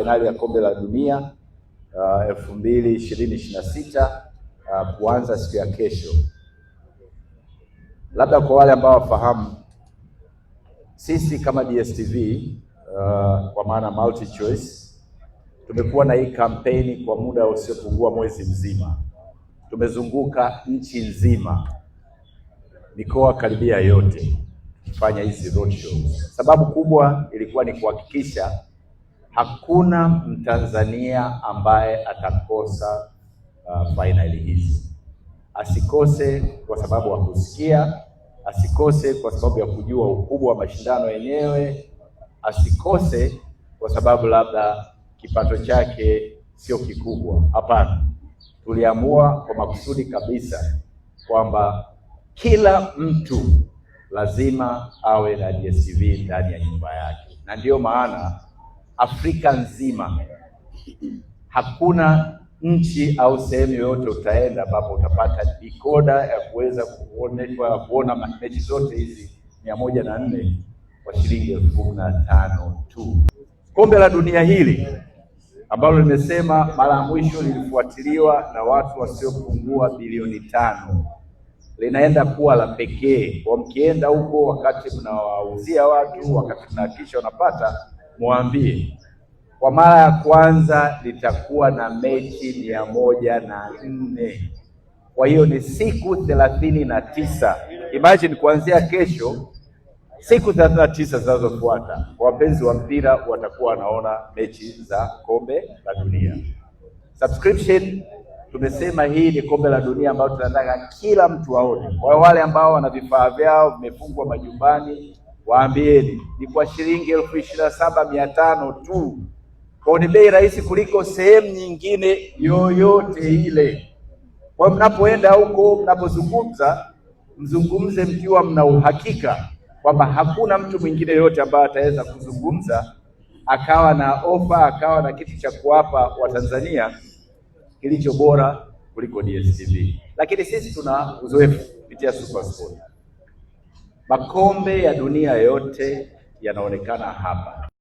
fainali ya kombe la dunia 2026 kuanza siku ya kesho. Labda kwa wale ambao wafahamu, sisi kama DStv kwa maana multi choice tumekuwa na hii kampeni kwa muda usiopungua mwezi mzima. Tumezunguka nchi nzima, mikoa karibia yote, kufanya hizi road shows. Sababu kubwa ilikuwa ni kuhakikisha hakuna Mtanzania ambaye atakosa fainali hizi. Asikose kwa sababu ya kusikia, asikose kwa sababu ya kujua ukubwa wa mashindano yenyewe, asikose kwa sababu labda kipato chake sio kikubwa. Hapana, tuliamua kwa makusudi kabisa kwamba kila mtu lazima awe na DStv ndani ya nyumba yake, na ndiyo maana Afrika nzima hakuna nchi au sehemu yoyote utaenda ambapo utapata decoder ya kuweza kuona mechi zote hizi 104 kwa shilingi 15,000 tu. Kombe la dunia hili ambalo nimesema mara ya mwisho lilifuatiliwa na watu wasiopungua bilioni 5 linaenda kuwa la pekee. Kwa mkienda huko, wakati mnawauzia watu, wakati mnahakikisha unapata, muambie kwa mara ya kwanza litakuwa na mechi 104. Kwa hiyo ni siku 39. Imagine kuanzia kesho, siku 39 zinazofuata wapenzi wa mpira watakuwa wanaona mechi za kombe la dunia. Subscription, tumesema hii ni kombe la dunia ambayo tunataka kila mtu aone. Kwa wale ambao wana vifaa vyao vimefungwa majumbani, waambieni ni kwa shilingi 27,500 tu. Kwa ni bei rahisi kuliko sehemu nyingine yoyote ile. Kwa mnapoenda huko, mnapozungumza, mzungumze mkiwa mna uhakika kwamba hakuna mtu mwingine yote ambaye ataweza kuzungumza akawa na ofa, akawa na kitu cha kuwapa Watanzania kilicho bora kuliko DStv. Lakini sisi tuna uzoefu kupitia SuperSport. Makombe ya dunia yote yanaonekana hapa.